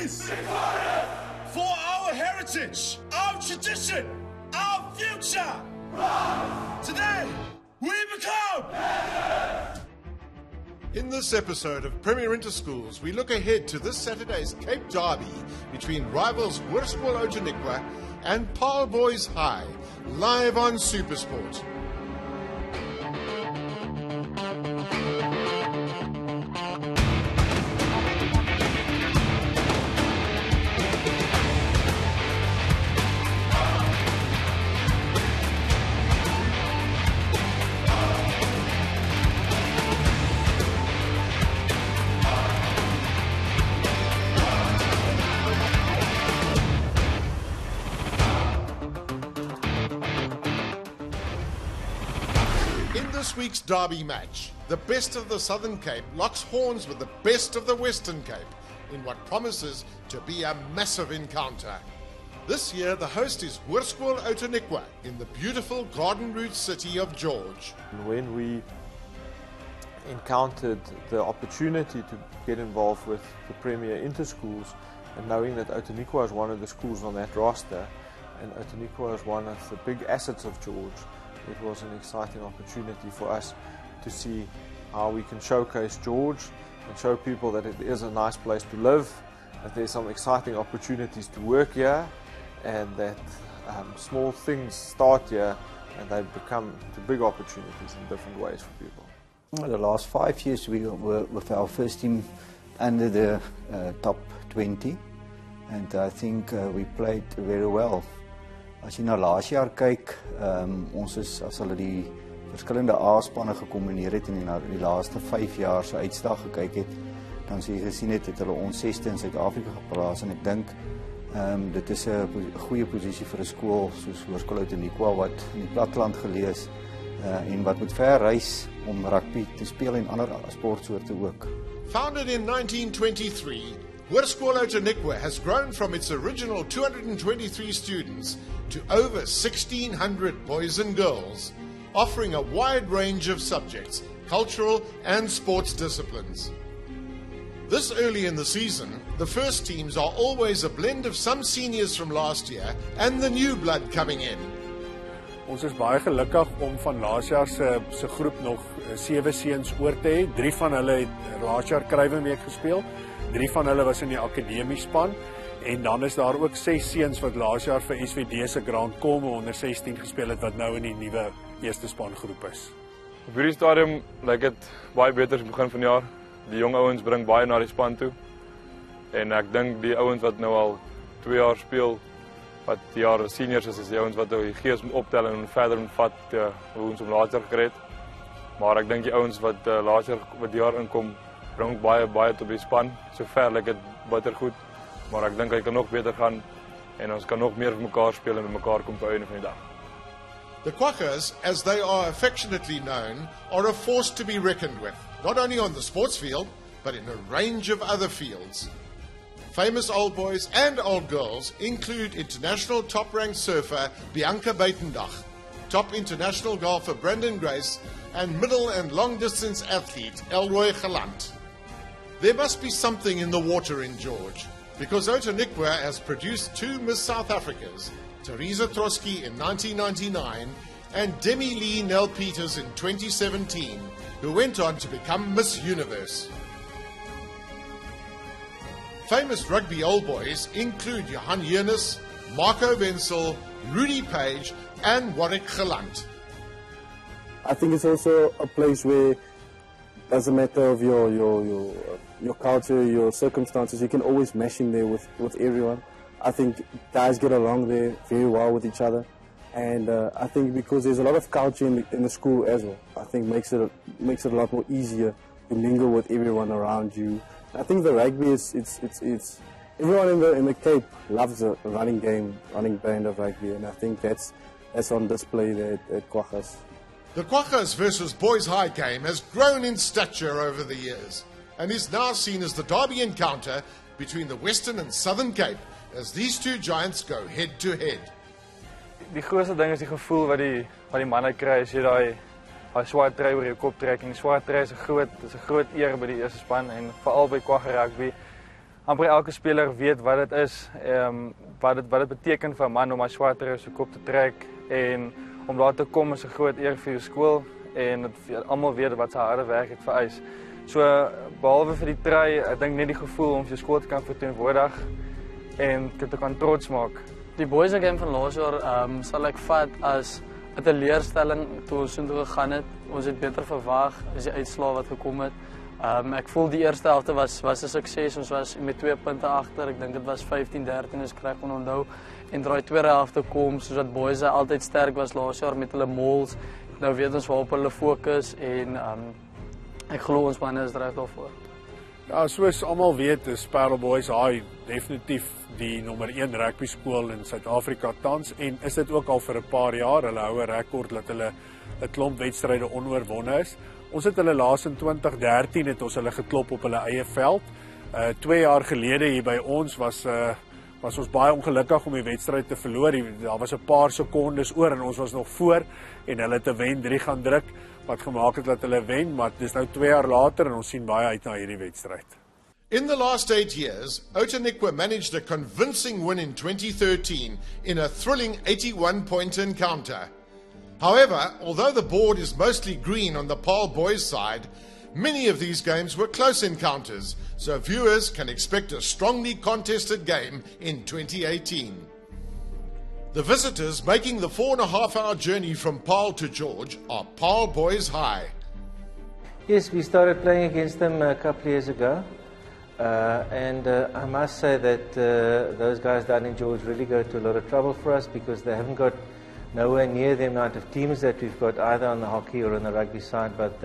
is for our heritage, our tradition, our future. Today, we become. In this episode of Premier Interschools, we look ahead to this Saturday's Cape Derby between rivals Hoërskool Outeniqua and Paarl Boys High, live on SuperSport. In this week's derby match, the best of the Southern Cape locks horns with the best of the Western Cape in what promises to be a massive encounter. This year, the host is Hoërskool Outeniqua in the beautiful garden route city of George. When we encountered the opportunity to get involved with the Premier Interschools, and knowing that Outeniqua is one of the schools on that roster, and Outeniqua is one of the big assets of George, it was an exciting opportunity for us to see how we can showcase George and show people that it is a nice place to live, that there's some exciting opportunities to work here, and that small things start here and they become to big opportunities in different ways for people. The last 5 years we were with our first team under the top 20, and I think we played very well. As jy na laas jaar kyk, ons is as hulle die verskillende A-spanne gekombineer het en na die laaste 5 jaar se uitslag gekyk het, dan sê jy gesien het hulle ons 6ste in Suid-Afrika geplaas, en ek dink dit is 'n goeie posisie vir 'n skool soos Hoërskool Outeniqua wat in die platteland geleë is en wat moet ver reis om rugby te speel en ander sportsoorte ook. Founded in 1923, Hoërskool Outeniqua has grown from its original 223 students to over 1,600 boys and girls, offering a wide range of subjects, cultural and sports disciplines. This early in the season, the first teams are always a blend of some seniors from last year and the new blood coming in. Ons is baie gelukkig om van laas jaar se groep nog 7 seuns oor te hê. 3 van hulle het laas jaar Rivalry gespeel. 3 van hulle was in die akademiespan, en dan is daar ook 6 seuns wat laas jaar vir SVD se Grand Come onder 16 gespeel het, wat nou in die nuwe eerste span groep is. Op hierdie stadium lyk dit baie beter as begin van die jaar. Die jong ouens bring baie na die span toe. En ek dink die ouens wat nou al 2 jaar speel, wat die jaar seniors is die ouens wat die gees moet optel en verder moet vat hoe ons om later gekry het. Maar ek dink die ouens wat later wat die jaar inkom, bring baie tot die span. Sover lyk dit bitter goed, maar ek dink hy kan nog beter gaan en ons kan nog meer vir mekaar speel en met mekaar kom op die einde van die dag. The Quackers, as they are affectionately known, are a force to be reckoned with, not only on the sports field, but in a range of other fields. Famous old boys and old girls include international top-ranked surfer Bianca Buitendach, top international golfer Brendan Grace, and middle and long-distance athlete Elroy Galant. There must be something in the water in George, because Outeniqua has produced 2 Miss South Africas, Teresa Trotsky in 1999 and Demi Lee Nell Peters in 2017, who went on to become Miss Universe. Famous rugby old boys include Johan Jeunesse, Marco Wenzel, Rudy Page and Warwick Galant. I think it's also a place where, as a matter of your culture, your circumstances, you can always mesh in there with everyone. I think guys get along there very well with each other, and I think because there's a lot of culture in the school as well, I think makes it a lot more easier to mingle with everyone around you. I think the rugby it's everyone in the Cape loves a running brand of rugby, and I think that's on display there at Quackers. The Quackers versus Boys High game has grown in stature over the years and is now seen as the derby encounter between the Western and Southern Cape as these 2 giants go head to head. Die grootste ding is die gevoel wat die manne kry as jy daai swart trui oor jou kop trek. En die swart trui is 'n groot eer by die eerste span en veral by Quacker Rugby. amper elke speler weet wat dit is, wat dit beteken vir 'n man om 'n swart trui op sy kop te trek en om daar te kom is 'n groot eer vir jou skool en almal weet wat sy harde werk het vereis. So behalwe vir die trui, ek dink net die gevoel om jou skool te kan verteenwoordig en te kan trots maak. Die boys game van laas jaar sal ek vat as 'n teleurstelling toe ons toe gegaan het. Ons het beter verwag as die uitslae wat gekom het. Ek voel die eerste helfte was 'n sukses. Ons was met 2 punte agter. Ek dink dit was 15-13 as ek reg kon onthou. En daai tweede helfte kom soos wat boys altyd sterk was laas jaar met hulle mauls. Nou weet ons waarop hulle fokus en ek glo ons manne is reg daarvoor. Ja, soos almal weet, is Paarl Boys High definitief die nommer 1 rugby skool in Suid-Afrika tans en is dit ook al vir 'n paar jaar. Hulle hou 'n rekord dat hulle 'n klomp wedstryde onoorwonne is. Ons het hulle laas in 2013 het ons hulle geklop op hulle eie veld. 2 jaar gelede hier by ons was ons baie ongelukkig om die wedstryd te verloor. Daar was 'n paar sekondes oor en ons was nog voor en hulle het 'n wen 3 gaan druk wat gemaak het dat hulle wen, maar dis nou 2 jaar later en ons sien baie uit na hierdie wedstryd. In the last 8 years, Outeniqua managed a convincing win in 2013 in a thrilling 81-point encounter. However, although the board is mostly green on the Paarl Boys side, many of these games were close encounters, so viewers can expect a strongly contested game in 2018. The visitors making the 4.5-hour journey from Paarl to George are Paarl Boys High. Yes, we started playing against them a couple of years ago. And I must say that those guys down in George really go to a lot of trouble for us because they haven't got nowhere near the amount of teams that we've got either on the hockey or on the rugby side, but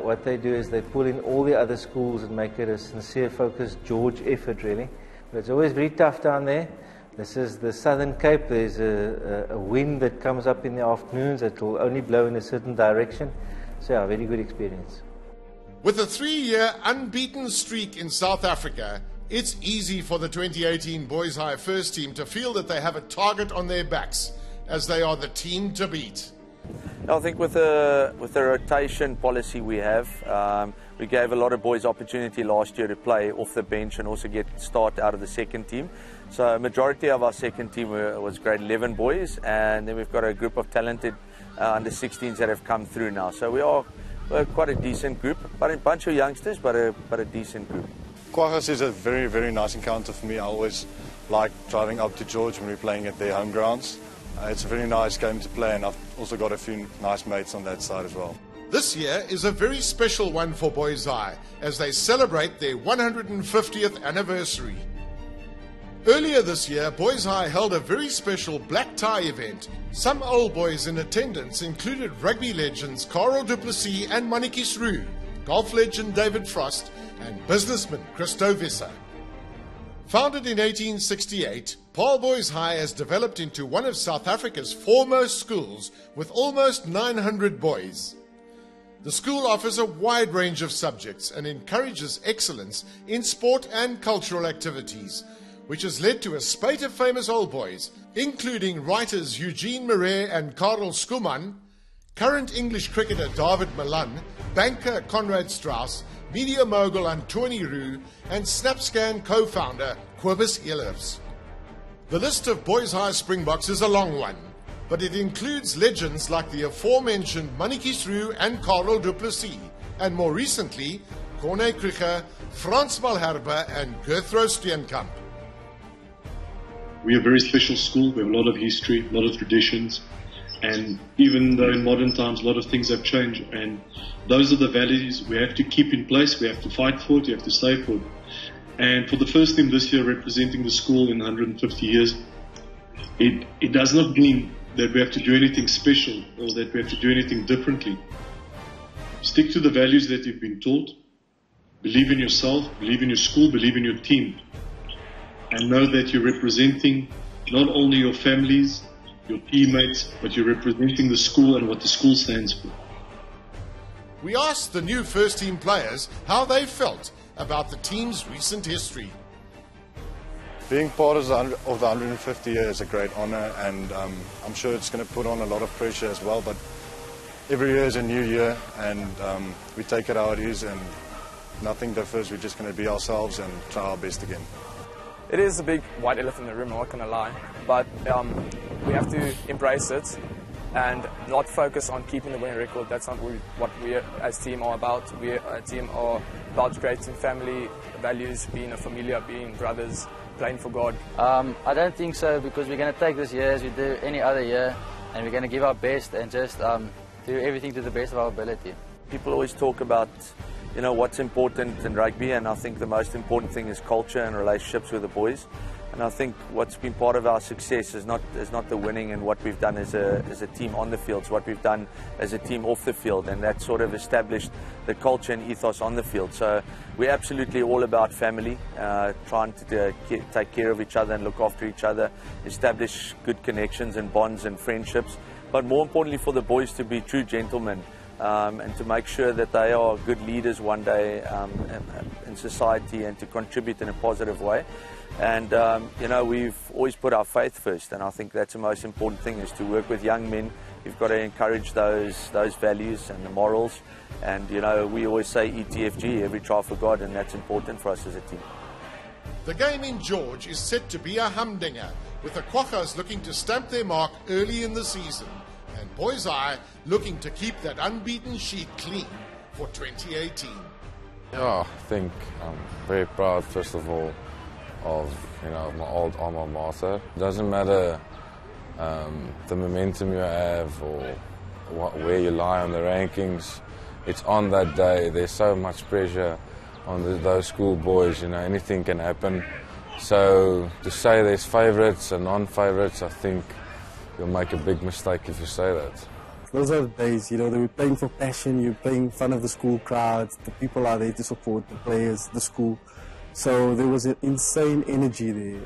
what they do is they pull in all the other schools and make it a sincere, focused George effort really. But it's always very tough down there. This is the Southern Cape. There's a wind that comes up in the afternoons that will only blow in a certain direction. So yeah, very good experience. With a 3-year unbeaten streak in South Africa, it's easy for the 2018 Boys High first team to feel that they have a target on their backs, as they are the team to beat. I think with the rotation policy we have, we gave a lot of boys opportunity last year to play off the bench and also get start out of the second team. So a majority of our second team was grade 11 boys, and then we've got a group of talented under 16s that have come through now. So we're quite a decent group, but a bunch of youngsters, but a decent group. Quaggas is a very, very nice encounter for me. I always like driving up to George when we're playing at their home grounds. It's a very nice game to play, and I've also got a few nice mates on that side as well. This year is a very special one for Boys High, as they celebrate their 150th anniversary. Earlier this year, Boys High held a very special black tie event. Some old boys in attendance included rugby legends Carl du Plessis and Manikis Roo, golf legend David Frost, and businessman Christo Visser. Founded in 1868, Paarl Boys High has developed into one of South Africa's foremost schools with almost 900 boys. The school offers a wide range of subjects and encourages excellence in sport and cultural activities, which has led to a spate of famous old boys, including writers Eugene Marais and Karel Skuman, current English cricketer David Malan, banker Conrad Strauss, media mogul Antoni Roux, and SnapScan co-founder Kobus Ehlers. The list of Boys High Springboks is a long one, but it includes legends like the aforementioned Manikis Roux and Carl du Plessis, and more recently, Corné Krige, Frans Malherbe, and Gertrude Steenkamp. We're a very special school. We have a lot of history, a lot of traditions, and even though in modern times a lot of things have changed, and those are the values we have to keep in place. We have to fight for it, we have to stay for it. And for the first team this year representing the school in 150 years, it does not mean that we have to do anything special or that we have to do anything differently. Stick to the values that you've been taught. Believe in yourself, believe in your school, believe in your team. And know that you're representing not only your families, your teammates, but you're representing the school and what the school stands for. We asked the new first team players how they felt about the team's recent history. Being part of the 150 year is a great honor, and I'm sure it's going to put on a lot of pressure as well, but every year is a new year, and we take it how it is, and nothing differs. We're just going to be ourselves and try our best again. It is a big white elephant in the room, I'm not going to lie, but we have to embrace it and not focus on keeping the winning record. That's not what we as a team are about. We as a team are about creating family values, being a familia, being brothers, playing for God. I don't think so, because we're going to take this year as we do any other year, and we're going to give our best and just do everything to the best of our ability. People always talk about, you know, what's important in rugby, and I think the most important thing is culture and relationships with the boys. And I think what's been part of our success is not the winning and what we've done as a team on the field. It's what we've done as a team off the field, and that sort of established the culture and ethos on the field. So we're absolutely all about family, trying to take care of each other and look after each other, establish good connections and bonds and friendships, but more importantly for the boys to be true gentlemen. And to make sure that they are good leaders one day in society and to contribute in a positive way. And you know, we've always put our faith first, and I think that's the most important thing, is to work with young men. You've got to encourage those values and the morals. And you know, we always say ETFG, every try for God, and that's important for us as a team. The game in George is set to be a humdinger, with the Quackers looking to stamp their mark early in the season, and Boys High looking to keep that unbeaten sheet clean for 2018. Yeah, I think I'm very proud, first of all, of my old alma mater. It doesn't matter the momentum you have or where you lie on the rankings. It's on that day. There's so much pressure on those school boys. You know, anything can happen. So to say there's favourites and non-favourites, I think you'll make a big mistake if you say that. Those are the days, you know, that we're playing for passion, you're playing in front of the school crowds, the people are there to support the players, the school. So there was an insane energy there.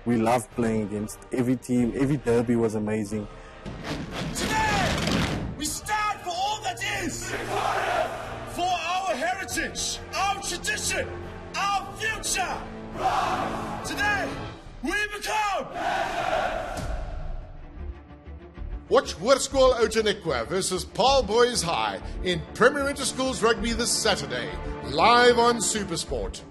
We loved playing against every team, every derby was amazing. Today, we stand for all that is, for our heritage, our tradition, our future. Today, we become... Watch Hoërskool Outeniqua versus Paarl Boys High in Premier Interschools Rugby this Saturday, live on SuperSport.